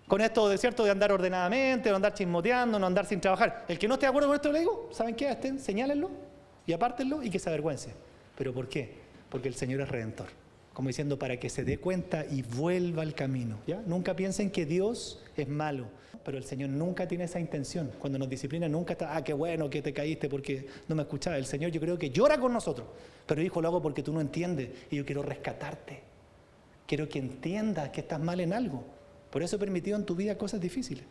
con esto de cierto de andar ordenadamente, no andar chismoteando, no andar sin trabajar, el que no esté de acuerdo con esto le digo, ¿saben qué? Señálenlo y apártenlo y que se avergüence. ¿Pero por qué? Porque el Señor es redentor. Como diciendo, para que se dé cuenta y vuelva al camino. ¿Ya? Nunca piensen que Dios es malo, pero el Señor nunca tiene esa intención. Cuando nos disciplina nunca está, qué bueno que te caíste porque no me escuchabas. El Señor yo creo que llora con nosotros, pero dijo, lo hago porque tú no entiendes y yo quiero rescatarte. Quiero que entiendas que estás mal en algo. Por eso he permitido en tu vida cosas difíciles.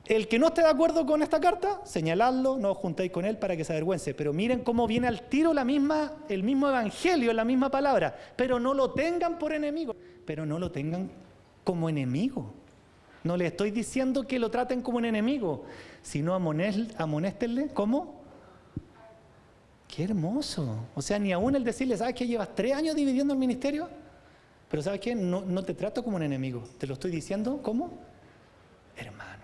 El que no esté de acuerdo con esta carta, señaladlo, no os juntéis con él para que se avergüence. Pero miren cómo viene al tiro el mismo evangelio, la misma palabra. Pero no lo tengan por enemigo. Pero no lo tengan como enemigo. No les estoy diciendo que lo traten como un enemigo, sino amonéstenle como... ¡Qué hermoso! O sea, ni aún el decirle, ¿sabes qué? Llevas 3 años dividiendo el ministerio, pero ¿sabes qué? No te trato como un enemigo. Te lo estoy diciendo como hermano.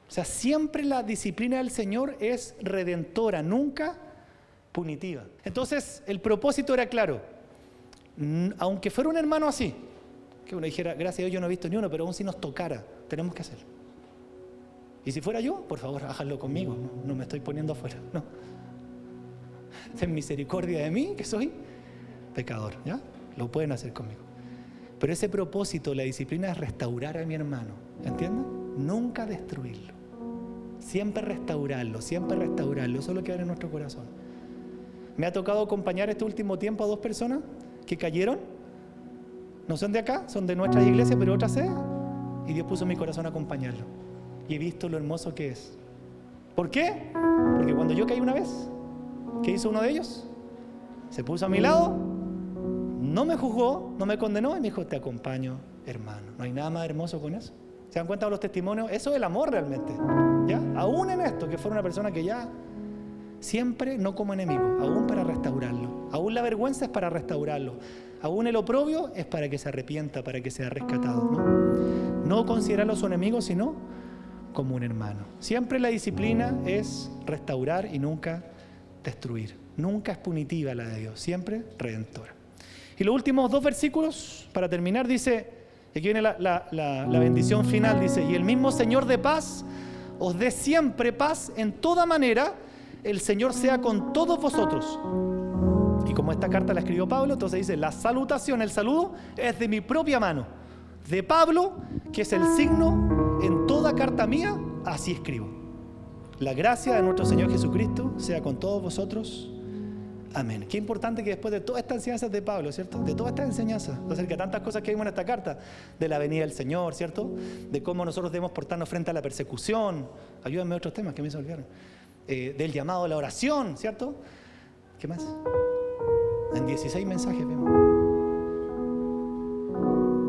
O sea, siempre la disciplina del Señor es redentora, nunca punitiva. Entonces, el propósito era claro. Aunque fuera un hermano así, que uno dijera, gracias a Dios yo no he visto ni uno, pero aún si nos tocara, tenemos que hacerlo. Y si fuera yo, por favor, háganlo conmigo. No me estoy poniendo afuera, no. Ten misericordia de mí, que soy pecador, ¿ya? Lo pueden hacer conmigo. Pero ese propósito, la disciplina, es restaurar a mi hermano, ¿entienden? Nunca destruirlo. Siempre restaurarlo, eso es lo que hay en nuestro corazón. Me ha tocado acompañar este último tiempo a 2 personas que cayeron, no son de acá, son de nuestras iglesias, pero otras sedes, y Dios puso en mi corazón a acompañarlo. Y he visto lo hermoso que es. ¿Por qué? Porque cuando yo caí una vez, ¿qué hizo uno de ellos? Se puso a mi lado, no me juzgó, no me condenó, y me dijo, te acompaño, hermano. No hay nada más hermoso con eso. ¿Se dan cuenta de los testimonios? Eso es el amor realmente, ¿ya? Aún en esto, que fuera una persona que ya siempre no como enemigo, aún para restaurarlo. Aún la vergüenza es para restaurarlo. Aún el oprobio es para que se arrepienta, para que sea rescatado, no considerarlo su enemigo, sino como un hermano. Siempre la disciplina es restaurar y nunca destruir. Nunca es punitiva la de Dios, siempre redentora. Y los últimos 2 versículos, para terminar, dice... Y aquí viene la bendición final, dice, y el mismo Señor de paz os dé siempre paz en toda manera, el Señor sea con todos vosotros. Y como esta carta la escribió Pablo, entonces dice, la salutación, el saludo, es de mi propia mano, de Pablo, que es el signo en toda carta mía, así escribo. La gracia de nuestro Señor Jesucristo sea con todos vosotros. Amén. Qué importante que después de todas estas enseñanzas de Pablo, ¿cierto? De todas estas enseñanzas, acerca de tantas cosas que vimos en esta carta, de la venida del Señor, ¿cierto? De cómo nosotros debemos portarnos frente a la persecución. Ayúdenme a otros temas que me olvidaron. Del llamado a la oración, ¿cierto? ¿Qué más? En 16 mensajes vimos.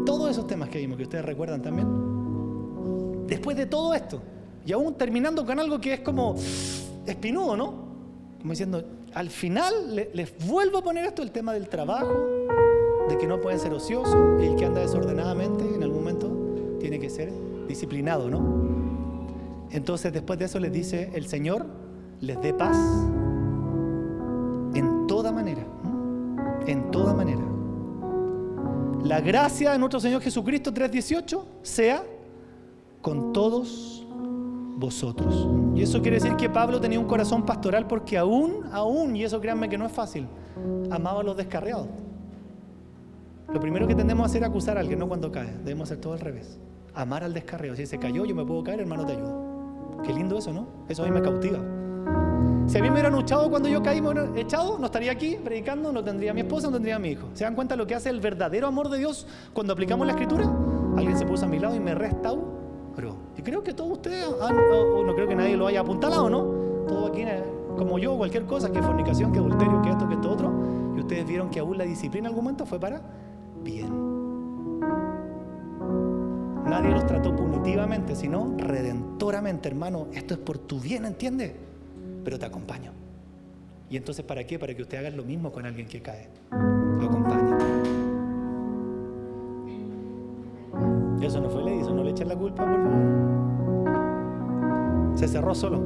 Todos esos temas que vimos, que ustedes recuerdan también. Después de todo esto, y aún terminando con algo que es como espinudo, ¿no? Como diciendo... Al final les vuelvo a poner esto, el tema del trabajo, de que no pueden ser ociosos, y el que anda desordenadamente en algún momento tiene que ser disciplinado, ¿no? Entonces después de eso les dice, el Señor les dé paz en toda manera, en toda manera. La gracia de nuestro Señor Jesucristo 3:18 sea con todos vosotros. Y eso quiere decir que Pablo tenía un corazón pastoral porque aún, y eso créanme que no es fácil, amaba a los descarriados. Lo primero que tendemos a hacer es acusar a alguien, no cuando cae. Debemos hacer todo al revés. Amar al descarriado. Si se cayó, yo me puedo caer, hermano, te ayudo. Qué lindo eso, ¿no? Eso a mí me cautiva. Si a mí me hubieran echado cuando yo caí, me hubieran echado, no estaría aquí predicando, no tendría a mi esposa, no tendría a mi hijo. ¿Se dan cuenta lo que hace el verdadero amor de Dios cuando aplicamos la Escritura? Alguien se puso a mi lado y me restauró. Y creo que todos ustedes, no creo que nadie lo haya apuntalado, ¿no? Todo aquí, como yo, cualquier cosa, que fornicación, que adulterio, que esto, que esto otro. Y ustedes vieron que aún la disciplina en algún momento fue para bien. Nadie los trató punitivamente, sino redentoramente, hermano. Esto es por tu bien, ¿entiendes? Pero te acompaño. ¿Y entonces para qué? Para que usted haga lo mismo con alguien que cae. Lo acompañe. Eso no fue ley, eso no culpa, por favor. Se cerró solo.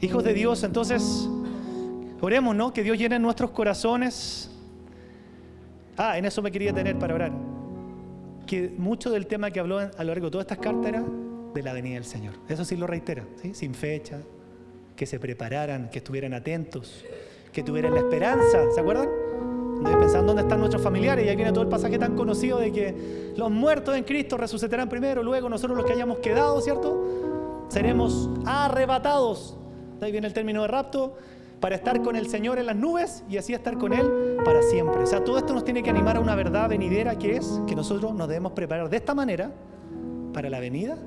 Hijos de Dios, entonces, oremos, ¿no? Que Dios llene nuestros corazones. En eso me quería tener para orar. Que mucho del tema que habló a lo largo de todas estas cartas era de la venida del Señor. Eso sí lo reitera, ¿sí? Sin fecha, que se prepararan, que estuvieran atentos, que tuvieran la esperanza, ¿se acuerdan? Pensando dónde están nuestros familiares, y ahí viene todo el pasaje tan conocido de que los muertos en Cristo resucitarán primero, luego nosotros los que hayamos quedado, ¿cierto? Seremos arrebatados. De ahí viene el término de rapto, para estar con el Señor en las nubes y así estar con Él para siempre. O sea, todo esto nos tiene que animar a una verdad venidera, que es que nosotros nos debemos preparar de esta manera para la venida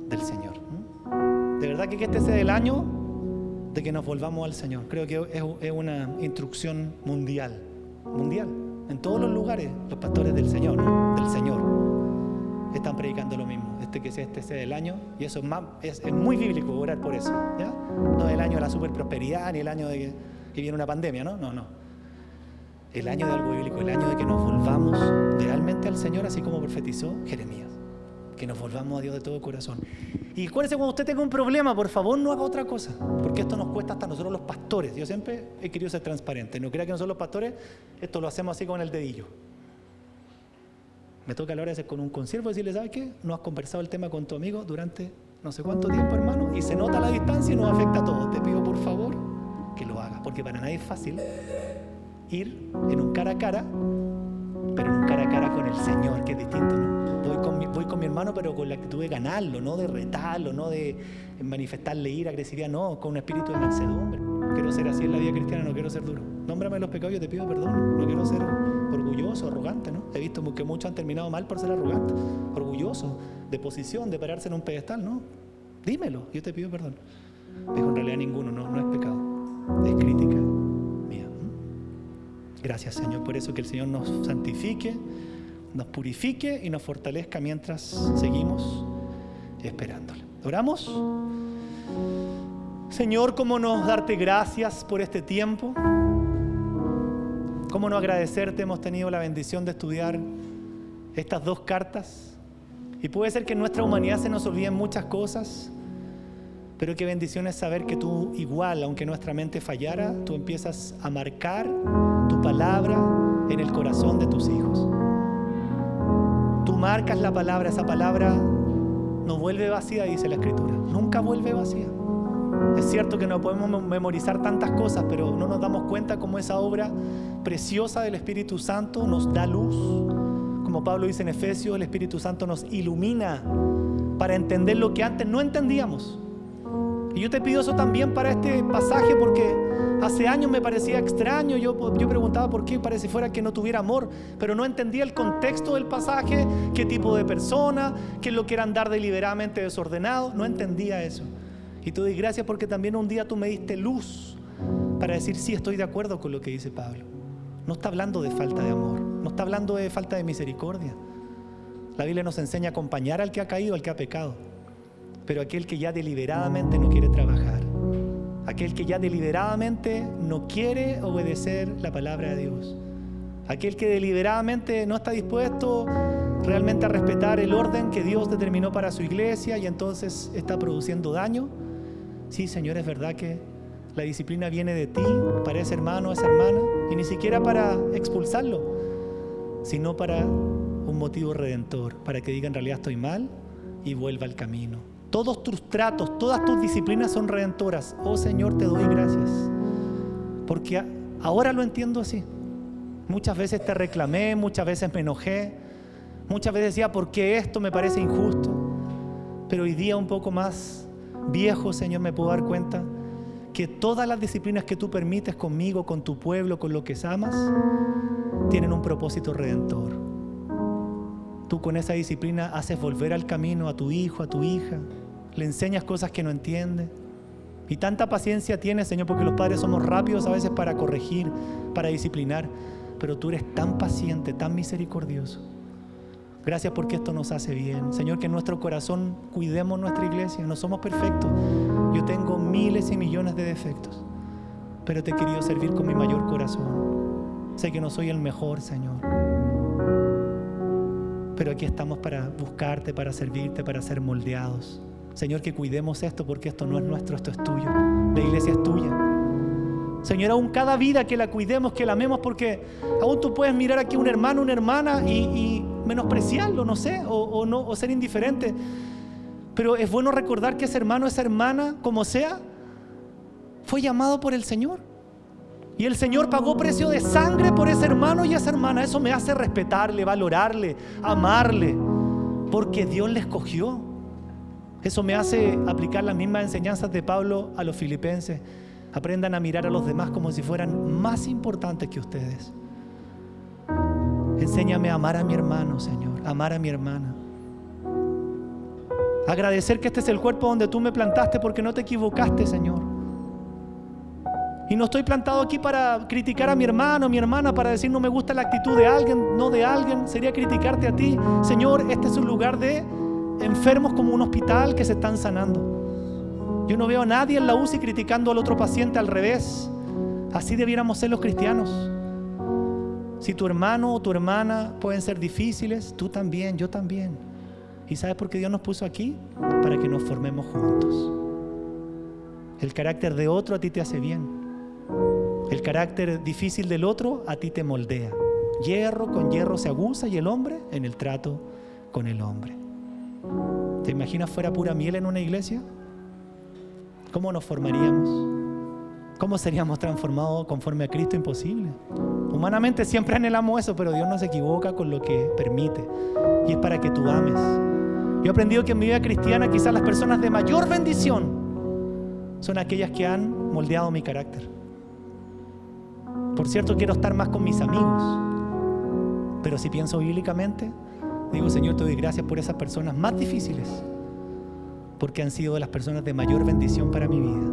del Señor. De verdad que este sea el año de que nos volvamos al Señor. Creo que es una instrucción mundial, en todos los lugares. Los pastores del Señor, ¿no? Del Señor, están predicando lo mismo. Que este sea el año, y eso es muy bíblico orar por eso, ¿ya? No el año de la super prosperidad ni el año de que viene una pandemia, ¿no? No. El año de algo bíblico, el año de que nos volvamos realmente al Señor, así como profetizó Jeremías. Que nos volvamos a Dios de todo corazón. Y acuérdense, cuando usted tenga un problema, por favor no haga otra cosa, porque esto nos cuesta hasta nosotros los pastores. Yo siempre he querido ser transparente. No crea que nosotros los pastores esto lo hacemos así con el dedillo. Me toca a la hora de hacer con un consiervo decirle, ¿sabes qué? No has conversado el tema con tu amigo durante no sé cuánto tiempo, hermano, y se nota la distancia y nos afecta a todos. Te pido por favor que lo hagas, porque para nadie es fácil ir en un cara a cara, pero en un cara a cara con el Señor, que es distinto, ¿no? Voy con mi hermano, pero con la actitud de ganarlo, no de retarlo, no de manifestarle ira, agresividad, no, con un espíritu de mansedumbre. Quiero ser así en la vida cristiana, no quiero ser duro. Nómbrame los pecados, yo te pido perdón. No quiero ser orgulloso, arrogante, ¿no? He visto que muchos han terminado mal por ser arrogantes, orgullosos, de posición, de pararse en un pedestal, ¿no? Dímelo, yo te pido perdón. Dijo, en realidad ninguno, no es pecado, es crítica mía. Gracias, Señor, por eso, que el Señor nos santifique, nos purifique y nos fortalezca mientras seguimos esperándole. ¿Oramos? Señor, ¿cómo no darte gracias por este tiempo? ¿Cómo no agradecerte? Hemos tenido la bendición de estudiar estas 2 cartas. Y puede ser que en nuestra humanidad se nos olviden muchas cosas, pero qué bendición es saber que tú igual, aunque nuestra mente fallara, tú empiezas a marcar tu palabra en el corazón de tus hijos. Tú marcas la palabra, esa palabra no vuelve vacía, dice la Escritura. Nunca vuelve vacía. Es cierto que no podemos memorizar tantas cosas, pero no nos damos cuenta cómo esa obra preciosa del Espíritu Santo nos da luz. Como Pablo dice en Efesios, el Espíritu Santo nos ilumina para entender lo que antes no entendíamos. Y yo te pido eso también para este pasaje, porque hace años me parecía extraño. Yo preguntaba por qué, parece fuera que no tuviera amor, pero no entendía el contexto del pasaje, qué tipo de persona, qué es lo que era andar deliberadamente desordenado. No entendía eso. Y te doy gracias porque también un día tú me diste luz para decir, sí, estoy de acuerdo con lo que dice Pablo. No está hablando de falta de amor, no está hablando de falta de misericordia. La Biblia nos enseña a acompañar al que ha caído, al que ha pecado. Pero aquel que ya deliberadamente no quiere trabajar, aquel que ya deliberadamente no quiere obedecer la palabra de Dios, aquel que deliberadamente no está dispuesto realmente a respetar el orden que Dios determinó para su iglesia y entonces está produciendo daño. Sí, Señor, es verdad que la disciplina viene de ti para ese hermano, esa hermana, y ni siquiera para expulsarlo, sino para un motivo redentor, para que diga en realidad estoy mal y vuelva al camino. Todos tus tratos, todas tus disciplinas son redentoras. Oh Señor, te doy gracias, porque ahora lo entiendo así. Muchas veces te reclamé, muchas veces me enojé, muchas veces decía, ¿por qué esto me parece injusto? Pero hoy día, un poco más viejo, Señor, me puedo dar cuenta que todas las disciplinas que tú permites conmigo, con tu pueblo, con lo que amas, tienen un propósito redentor. Tú con esa disciplina haces volver al camino a tu hijo, a tu hija, le enseñas cosas que no entiende. Y tanta paciencia tienes, Señor, porque los padres somos rápidos a veces para corregir, para disciplinar, pero tú eres tan paciente, tan misericordioso. Gracias porque esto nos hace bien. Señor, que en nuestro corazón cuidemos nuestra iglesia. No somos perfectos. Yo tengo miles y millones de defectos, pero te he querido servir con mi mayor corazón. Sé que no soy el mejor, Señor, pero aquí estamos para buscarte, para servirte, para ser moldeados. Señor, que cuidemos esto, porque esto no es nuestro, esto es tuyo. La iglesia es tuya. Señor, aún cada vida que la cuidemos, que la amemos, porque aún tú puedes mirar aquí a un hermano, una hermana y menospreciarlo, no sé, o ser indiferente. Pero es bueno recordar que ese hermano, esa hermana, como sea, fue llamado por el Señor. Y el Señor pagó precio de sangre por ese hermano y esa hermana. Eso me hace respetarle, valorarle, amarle, porque Dios le escogió. Eso me hace aplicar las mismas enseñanzas de Pablo a los filipenses. Aprendan a mirar a los demás como si fueran más importantes que ustedes. Enséñame a amar a mi hermano, Señor, amar a mi hermana. Agradecer que este es el cuerpo donde tú me plantaste, porque no te equivocaste, Señor. Y no estoy plantado aquí para criticar a mi hermano, a mi hermana, para decir no me gusta la actitud de alguien, no de alguien. Sería criticarte a ti. Señor, este es un lugar de enfermos, como un hospital que se están sanando. Yo no veo a nadie en la UCI criticando al otro paciente, al revés. Así debiéramos ser los cristianos. Si tu hermano o tu hermana pueden ser difíciles, tú también, yo también. ¿Y sabes por qué Dios nos puso aquí? Para que nos formemos juntos. El carácter de otro a ti te hace bien. El carácter difícil del otro a ti te moldea. Hierro con hierro se aguza, y el hombre en el trato con el hombre. ¿Te imaginas fuera pura miel en una iglesia? ¿Cómo nos formaríamos? ¿Cómo seríamos transformados conforme a Cristo? Imposible. Humanamente siempre anhelamos eso, pero Dios no se equivoca con lo que permite. Y es para que tú ames. Yo he aprendido que en mi vida cristiana quizás las personas de mayor bendición son aquellas que han moldeado mi carácter. Por cierto, quiero estar más con mis amigos. Pero si pienso bíblicamente, digo, Señor, te doy gracias por esas personas más difíciles, porque han sido las personas de mayor bendición para mi vida.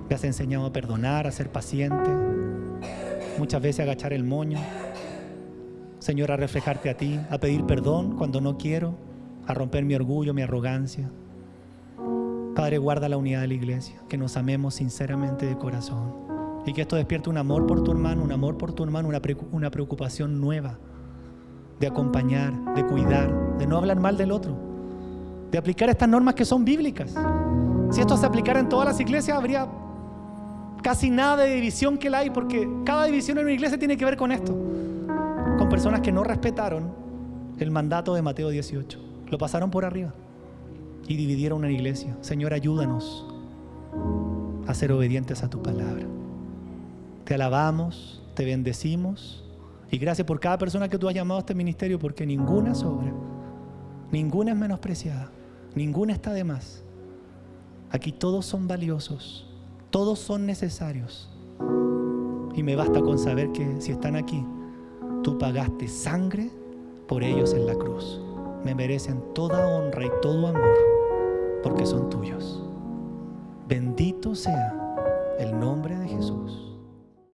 Me has enseñado a perdonar, a ser paciente, muchas veces a agachar el moño. Señor, a reflejarte a ti, a pedir perdón cuando no quiero, a romper mi orgullo, mi arrogancia. Padre, guarda la unidad de la iglesia, que nos amemos sinceramente de corazón y que esto despierte un amor por tu hermano, un amor por tu hermano, una preocupación nueva de acompañar, de cuidar, de no hablar mal del otro, de aplicar estas normas que son bíblicas. Si esto se aplicara en todas las iglesias, habría casi nada de división que la hay, porque cada división en una iglesia tiene que ver con esto, con personas que no respetaron el mandato de Mateo 18, lo pasaron por arriba y dividieron una iglesia. Señor, ayúdanos a ser obedientes a tu palabra. Te alabamos, te bendecimos y gracias por cada persona que tú has llamado a este ministerio, porque ninguna sobra, ninguna es menospreciada, ninguna está de más. Aquí todos son valiosos, todos son necesarios. Y me basta con saber que si están aquí, tú pagaste sangre por ellos en la cruz. Me merecen toda honra y todo amor, porque son tuyos. Bendito sea